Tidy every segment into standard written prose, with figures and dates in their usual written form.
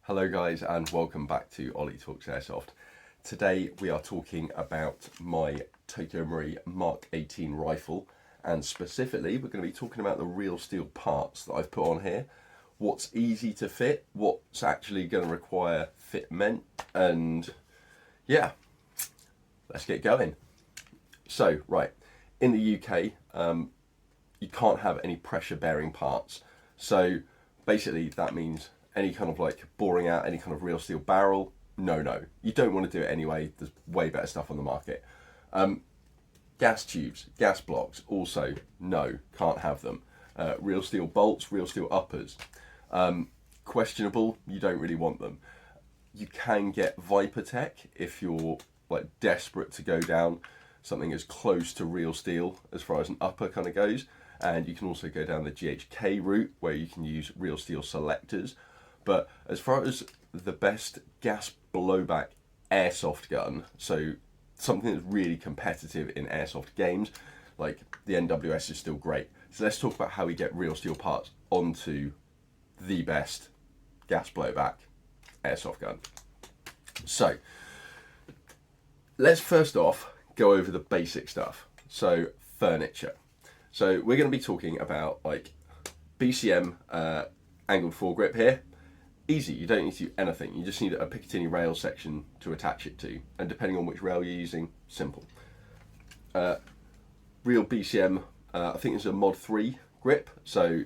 Hello guys and welcome back to Ollie Talks Airsoft. Today we are talking about my Tokyo Marui Mk18 rifle, and specifically we're going to be talking about the real steel parts that I've put on here, what's easy to fit, what's actually going to require fitment, and yeah, let's get going. So right, in the UK you can't have any pressure bearing parts, so basically that means any kind of like boring out any kind of real steel barrel, no. You don't want to do it anyway. There's way better stuff on the market. Gas tubes, gas blocks, also no, can't have them. Real steel bolts, real steel uppers, questionable, you don't really want them. You can get EoTech if you're like desperate to go down something as close to real steel as far as an upper kind of goes. And you can also go down the GHK route where you can use real steel selectors. But as far as the best gas blowback airsoft gun, so something that's really competitive in airsoft games, like the NWS is still great. So let's talk about how we get real steel parts onto the best gas blowback airsoft gun. So let's first off go over the basic stuff. So furniture. So we're going to be talking about like BCM angled foregrip here. Easy, you don't need to do anything. You just need a Picatinny rail section to attach it to, and depending on which rail you're using, simple. Real BCM, I think it's a mod 3 grip, so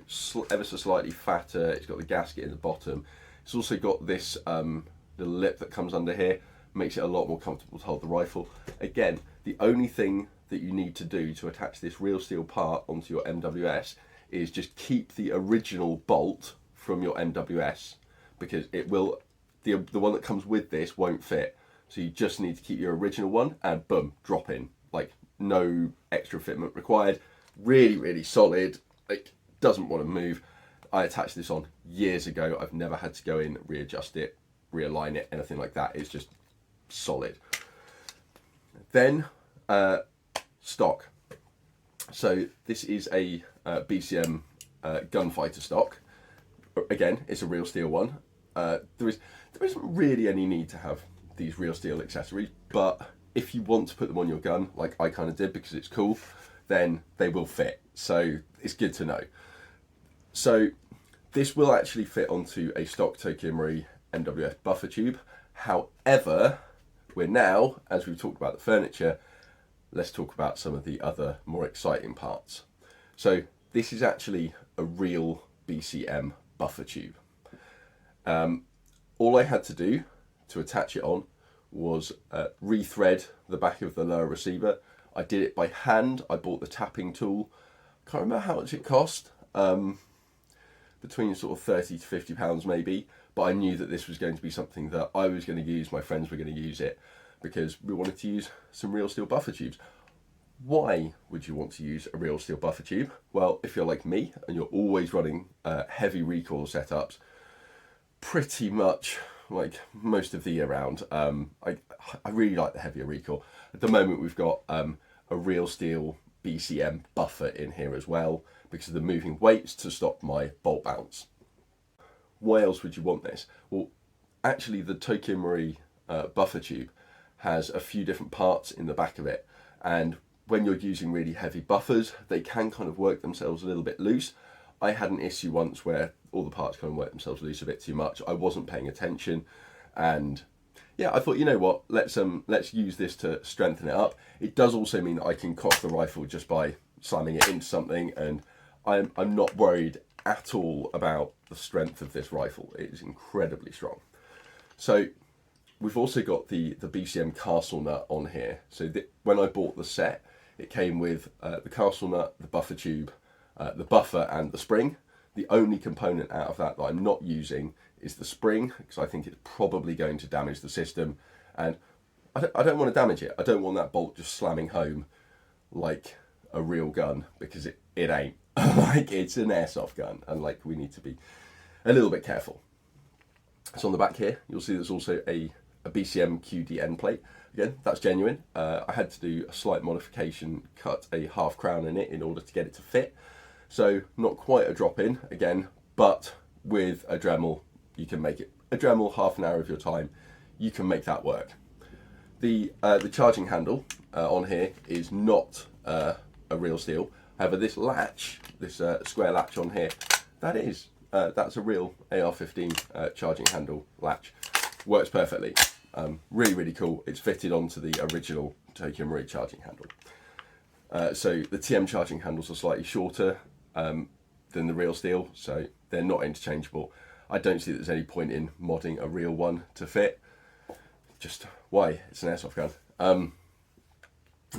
ever so slightly fatter. It's got the gasket in the bottom. It's also got this little lip that comes under here, makes it a lot more comfortable to hold the rifle. Again, the only thing that you need to do to attach this real steel part onto your MWS is just keep the original bolt from your MWS, because it will, the one that comes with this won't fit. So you just need to keep your original one and boom, drop in. Like no extra fitment required. Really, really solid. Like doesn't want to move. I attached this on years ago. I've never had to go in, readjust it, realign it, anything like that. It's just solid. Then stock. So this is a BCM gunfighter stock. Again, it's a real steel one. There isn't really any need to have these real steel accessories, but if you want to put them on your gun, like I kind of did because it's cool, then they will fit. So it's good to know. So this will actually fit onto a stock Tokyo Marui MWS buffer tube. However, we're now, as we've talked about the furniture, let's talk about some of the other more exciting parts. So this is actually a real BCM buffer tube. All I had to do to attach it on was rethread the back of the lower receiver. I did it by hand. I bought the tapping tool. Can't remember how much it cost, between sort of 30 to 50 pounds maybe, but I knew that this was going to be something that I was going to use, my friends were going to use it, because we wanted to use some real steel buffer tubes. Why would you want to use a real steel buffer tube? Well, if you're like me and you're always running heavy recoil setups, pretty much like most of the year round, I really like the heavier recoil. At the moment we've got a real steel BCM buffer in here as well, because of the moving weights to stop my bolt bounce. Why else would you want this? Well, actually the Tokyo Marui buffer tube has a few different parts in the back of it, and when you're using really heavy buffers, they can kind of work themselves a little bit loose. I had an issue once where all the parts kind of worked themselves loose a bit too much. I wasn't paying attention, and yeah, I thought, you know what, let's use this to strengthen it up. It does also mean that I can cock the rifle just by slamming it into something, and I'm not worried at all about the strength of this rifle. It is incredibly strong. So we've also got the BCM castle nut on here. So when I bought the set, it came with the castle nut, the buffer tube, the buffer and the spring. The only component out of that I'm not using is the spring, because I think it's probably going to damage the system, and I don't want to damage it. I don't want that bolt just slamming home like a real gun, because it ain't. Like, it's an airsoft gun, and like we need to be a little bit careful. So on the back here, you'll see there's also a BCM QD end plate. Again, that's genuine. I had to do a slight modification, cut a half crown in it in order to get it to fit. So not quite a drop in again, but with a Dremel You can make it a Dremel, half an hour of your time. You can make that work. The charging handle on here is not a real steel. However, this latch, this square latch on here, that's a real AR-15 charging handle latch. Works perfectly. Really, really cool. It's fitted onto the original Tokyo Marui charging handle. So the TM charging handles are slightly shorter than the real steel, so they're not interchangeable. I don't see that there's any point in modding a real one to fit. Just why? It's an airsoft gun.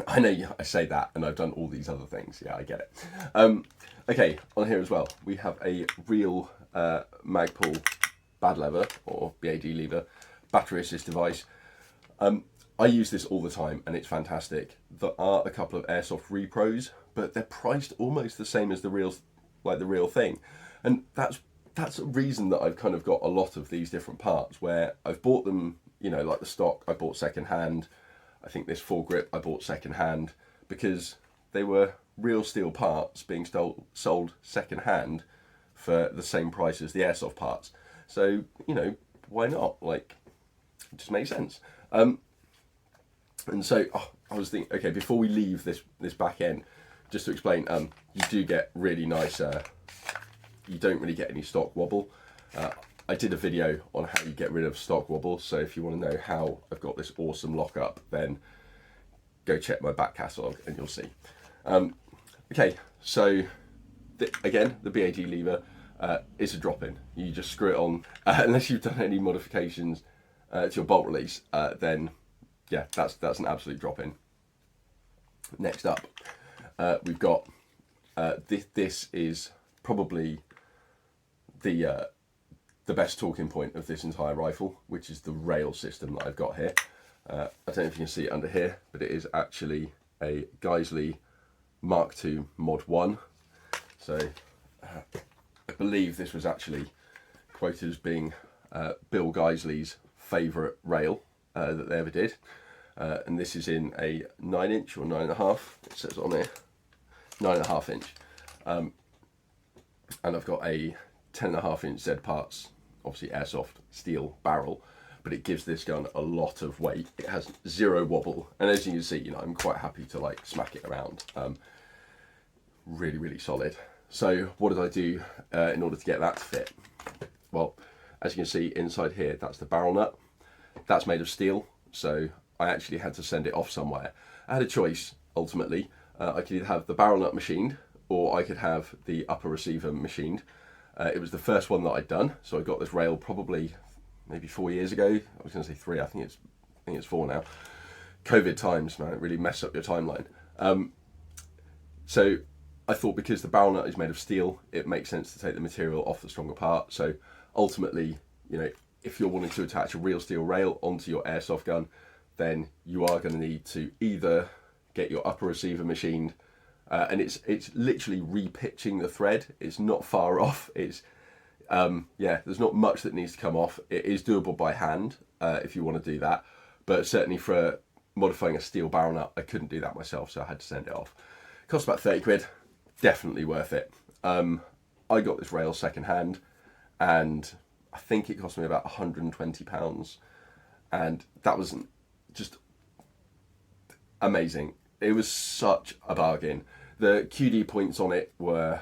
I know I say that, and I've done all these other things. Yeah, I get it. Okay, on here as well, we have a real Magpul bad lever, or BAD lever, battery assist device. I use this all the time, and it's fantastic. There are a couple of Airsoft repros, but they're priced almost the same as the real thing, and that's a reason that I've kind of got a lot of these different parts where I've bought them, you know, like the stock I bought second hand. I think this foregrip I bought second hand because they were real steel parts being sold second hand for the same price as the Airsoft parts. So, you know, why not? Like, it just makes sense. And so I was thinking, okay, before we leave this back end, just to explain, you do get really nice, you don't really get any stock wobble. I did a video on how you get rid of stock wobble, so if you want to know how I've got this awesome lockup, then go check my back catalogue and you'll see. Okay, so again, the BAD lever is a drop-in. You just screw it on, unless you've done any modifications to your bolt release, then yeah, that's an absolute drop-in. Next up, we've got this is probably the best talking point of this entire rifle, which is the rail system that I've got here. I don't know if you can see it under here, but it is actually a Geissele Mk18 Mod 1. So I believe this was actually quoted as being Bill Geissele's favourite rail that they ever did. And this is in a 9-inch or 9.5, it says on here, 9.5 inch. And I've got a 10.5-inch Z parts, obviously Airsoft steel barrel, but it gives this gun a lot of weight. It has zero wobble, and as you can see, you know, I'm quite happy to like smack it around. Really, really solid. So what did I do in order to get that to fit? Well, as you can see inside here, that's the barrel nut. That's made of steel, so I actually had to send it off somewhere. I had a choice, ultimately. I could either have the barrel nut machined, or I could have the upper receiver machined. It was the first one that I'd done, so I got this rail probably maybe 4 years ago. I was going to say 3, I think it's 4 now. COVID times, man, it really messed up your timeline. So I thought because the barrel nut is made of steel, it makes sense to take the material off the stronger part. So ultimately, you know, if you're wanting to attach a real steel rail onto your airsoft gun, then you are going to need to either get your upper receiver machined, and it's literally repitching the thread. It's not far off. It's yeah, there's not much that needs to come off. It is doable by hand if you want to do that, but certainly for modifying a steel barrel nut, I couldn't do that myself, so I had to send it off. It cost about 30 quid. Definitely worth it. I got this rail second hand, and I think it cost me about £120, and that was just amazing. It was such a bargain. The QD points on it were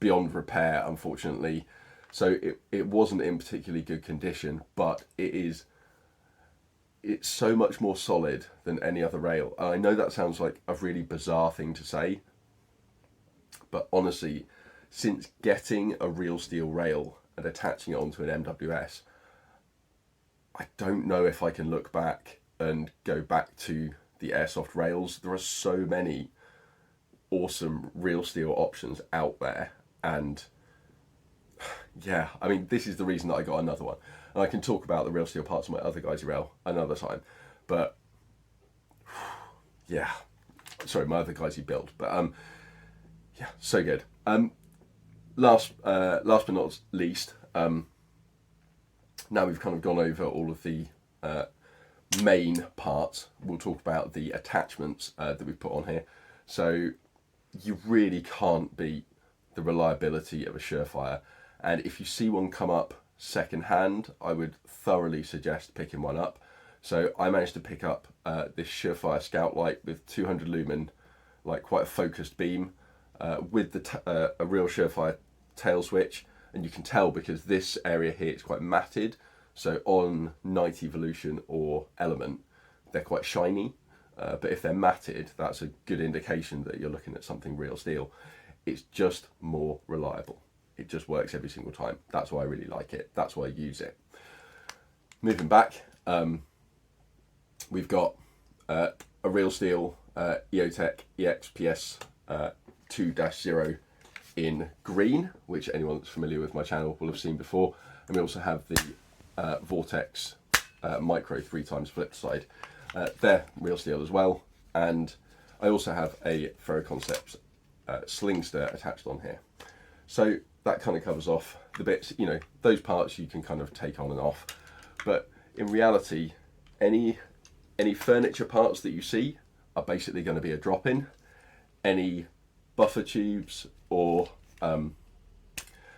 beyond repair, unfortunately, so it wasn't in particularly good condition, but it's so much more solid than any other rail. And I know that sounds like a really bizarre thing to say, but honestly, since getting a real steel rail and attaching it onto an MWS, I don't know if I can look back and go back to the airsoft rails. There are so many awesome real steel options out there, and yeah, I mean, this is the reason that I got another one. And I can talk about the real steel parts of my other Geissele rail another time, but yeah, sorry, my other Geissele build, but yeah, so good. Last but not least, now we've kind of gone over all of the main parts, we'll talk about the attachments that we've put on here. So you really can't beat the reliability of a Surefire, and if you see one come up second hand, I would thoroughly suggest picking one up. So I managed to pick up this Surefire Scout light with 200 lumen, like quite a focused beam, with a real Surefire tail switch, and you can tell because this area here is quite matted. So on Night Evolution or Element, they're quite shiny, but if they're matted, that's a good indication that you're looking at something real steel. It's just more reliable. It just works every single time. That's why I really like it. That's why I use it. Moving back, we've got a real steel EoTech EXPS 2-0 in green, which anyone that's familiar with my channel will have seen before. And we also have the Vortex Micro 3x flip side. They're real steel as well. And I also have a Ferroconcepts Slingster attached on here. So that kind of covers off the bits, you know, those parts you can kind of take on and off. But in reality, any furniture parts that you see are basically going to be a drop-in. Any buffer tubes or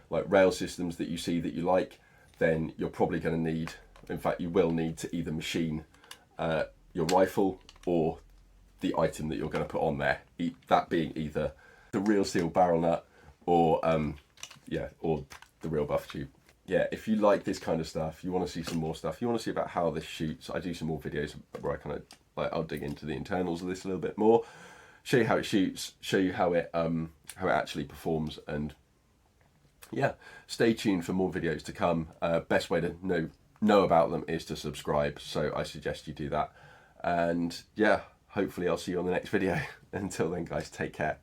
like rail systems that you see that you like, then you're probably going to need, in fact you will need to either machine your rifle or the item that you're going to put on there, that being either the real steel barrel nut or or the real buffer tube. Yeah, if you like this kind of stuff, you want to see some more stuff, you want to see about how this shoots, I do some more videos where I kind of like, I'll dig into the internals of this a little bit more, show you how it shoots, show you how it actually performs, and yeah, stay tuned for more videos to come. Best way to know about them is to subscribe, so I suggest you do that. And yeah, hopefully I'll see you on the next video. Until then guys, take care.